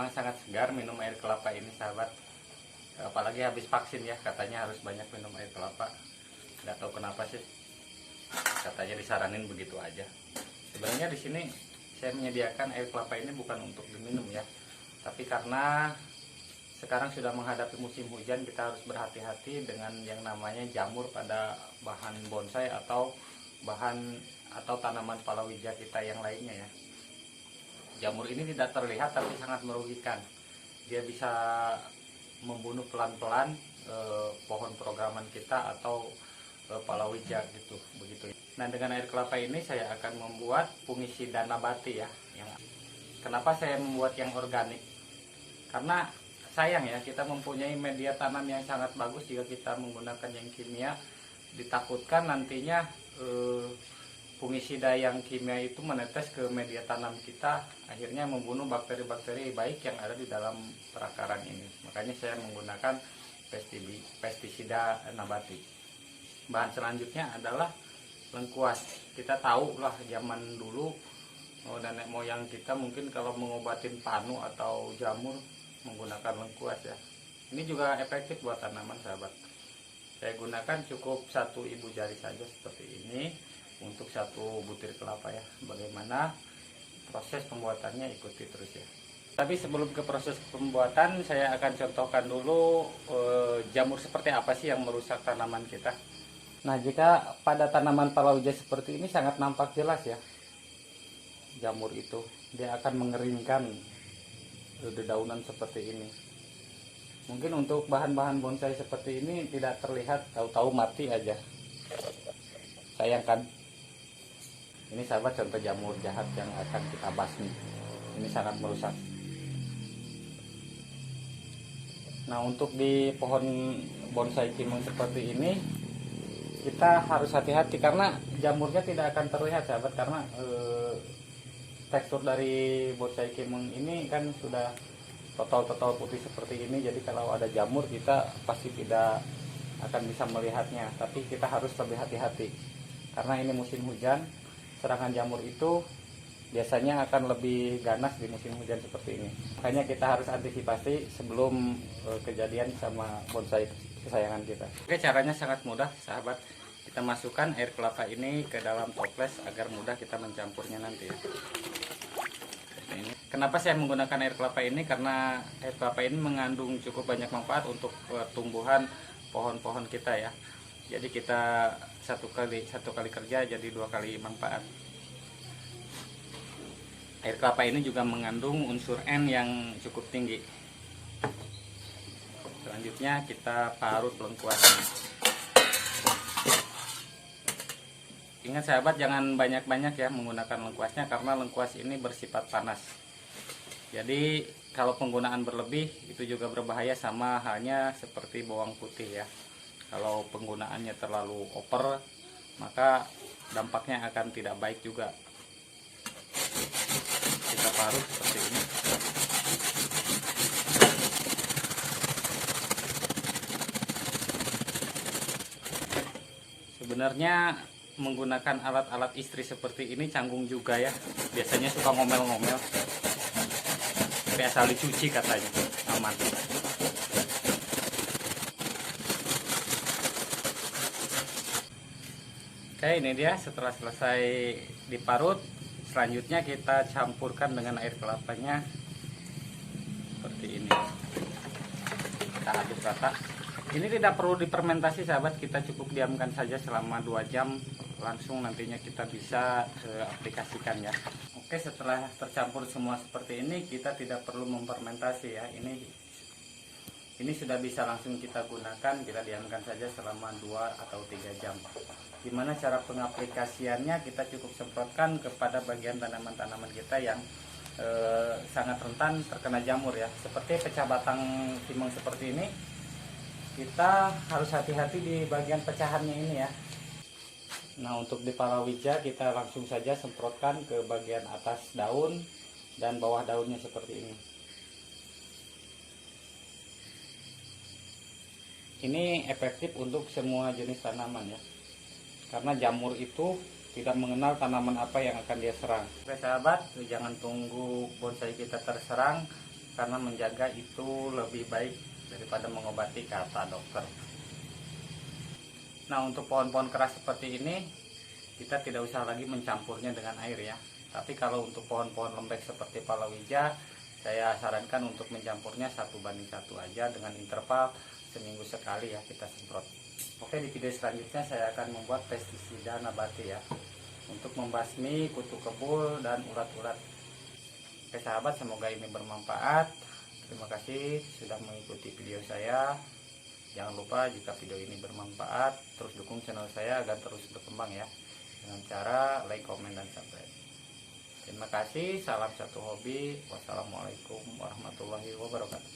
memang sangat segar minum air kelapa ini sahabat. Apalagi habis vaksin ya, katanya harus banyak minum air kelapa. Nggak tahu kenapa sih, katanya disaranin begitu aja. Sebenarnya di sini saya menyediakan air kelapa ini bukan untuk diminum ya, tapi karena sekarang sudah menghadapi musim hujan, kita harus berhati-hati dengan yang namanya jamur pada bahan bonsai atau tanaman palawija kita yang lainnya ya. Jamur ini tidak terlihat tapi sangat merugikan. Dia bisa membunuh pelan-pelan pohon programan kita atau palawija gitu begitu. Nah, dengan air kelapa ini saya akan membuat fungisida nabati ya. Kenapa saya membuat yang organik? Karena sayang ya, kita mempunyai media tanam yang sangat bagus, jika kita menggunakan yang kimia ditakutkan nantinya fungisida yang kimia itu menetes ke media tanam kita, akhirnya membunuh bakteri-bakteri baik yang ada di dalam perakaran ini. Makanya saya menggunakan pestisida nabati. Bahan selanjutnya adalah lengkuas. Kita tahu lah zaman dulu nenek moyang kita mungkin kalau mengobatin panu atau jamur menggunakan lengkuas ya. Ini juga efektif buat tanaman sahabat. Saya gunakan cukup 1 ibu jari saja seperti ini untuk 1 butir kelapa ya. Bagaimana proses pembuatannya, ikuti terus ya. Tapi sebelum ke proses pembuatan, saya akan contohkan dulu jamur seperti apa sih yang merusak tanaman kita. Nah, jika pada tanaman palawija seperti ini sangat nampak jelas ya jamur itu, dia akan mengeringkan dedaunan seperti ini. Mungkin untuk bahan-bahan bonsai seperti ini tidak terlihat, tahu-tahu mati aja. Sayangkan. Ini sahabat contoh jamur jahat yang akan kita basmi. Ini sangat merusak. Nah, untuk di pohon bonsai kimeng seperti ini kita harus hati-hati karena jamurnya tidak akan terlihat sahabat, karena tekstur dari bonsai kimeng ini kan sudah total putih seperti ini. Jadi kalau ada jamur kita pasti tidak akan bisa melihatnya, tapi kita harus lebih hati-hati karena ini musim hujan. Serangan jamur itu biasanya akan lebih ganas di musim hujan seperti ini. Makanya kita harus antisipasi sebelum kejadian sama bonsai kesayangan kita. Oke, caranya sangat mudah sahabat. Kita masukkan air kelapa ini ke dalam toples agar mudah kita mencampurnya nanti ya. Ini. Kenapa saya menggunakan air kelapa ini? Karena air kelapa ini mengandung cukup banyak manfaat untuk pertumbuhan pohon-pohon kita ya. Jadi kita satu kali kerja jadi 2 kali manfaat. Air kelapa ini juga mengandung unsur N yang cukup tinggi. Selanjutnya kita parut lengkuasnya. Ingat sahabat, jangan banyak-banyak ya menggunakan lengkuasnya karena lengkuas ini bersifat panas. Jadi kalau penggunaan berlebih itu juga berbahaya, sama halnya seperti bawang putih ya. Kalau penggunaannya terlalu over, maka dampaknya akan tidak baik juga. Kita parut seperti ini. Sebenarnya menggunakan alat-alat istri seperti ini canggung juga ya. Biasanya suka ngomel-ngomel. Tapi asal dicuci katanya aman. Oke, ini dia setelah selesai diparut. Selanjutnya kita campurkan dengan air kelapanya seperti ini. Kita aduk rata. Ini tidak perlu difermentasi sahabat, kita cukup diamkan saja selama 2 jam. Langsung nantinya kita bisa aplikasikan ya. Oke, setelah tercampur semua seperti ini, kita tidak perlu memfermentasi ya. Ini sudah bisa langsung kita gunakan, kita diamkan saja selama 2 atau 3 jam. Gimana cara pengaplikasiannya? Kita cukup semprotkan kepada bagian tanaman-tanaman kita yang sangat rentan terkena jamur ya. Seperti pecah batang timeng seperti ini, kita harus hati-hati di bagian pecahannya ini ya. Nah, untuk di palawija kita langsung saja semprotkan ke bagian atas daun dan bawah daunnya seperti ini. Ini efektif untuk semua jenis tanaman ya. Karena jamur itu tidak mengenal tanaman apa yang akan dia serang. Oke sahabat, jangan tunggu bonsai kita terserang, karena menjaga itu lebih baik daripada mengobati, kata dokter. Nah, untuk pohon-pohon keras seperti ini kita tidak usah lagi mencampurnya dengan air ya. Tapi kalau untuk pohon-pohon lembek seperti palawija, saya sarankan untuk mencampurnya 1:1 aja dengan interval seminggu sekali ya kita semprot. Oke, di video selanjutnya saya akan membuat pestisida nabati ya, untuk membasmi kutu kebul dan ulat-ulat. Oke sahabat, semoga ini bermanfaat. Terima kasih sudah mengikuti video saya. Jangan lupa jika video ini bermanfaat, terus dukung channel saya agar terus berkembang ya, dengan cara like, komen, dan subscribe. Terima kasih, salam satu hobi. Wassalamualaikum warahmatullahi wabarakatuh.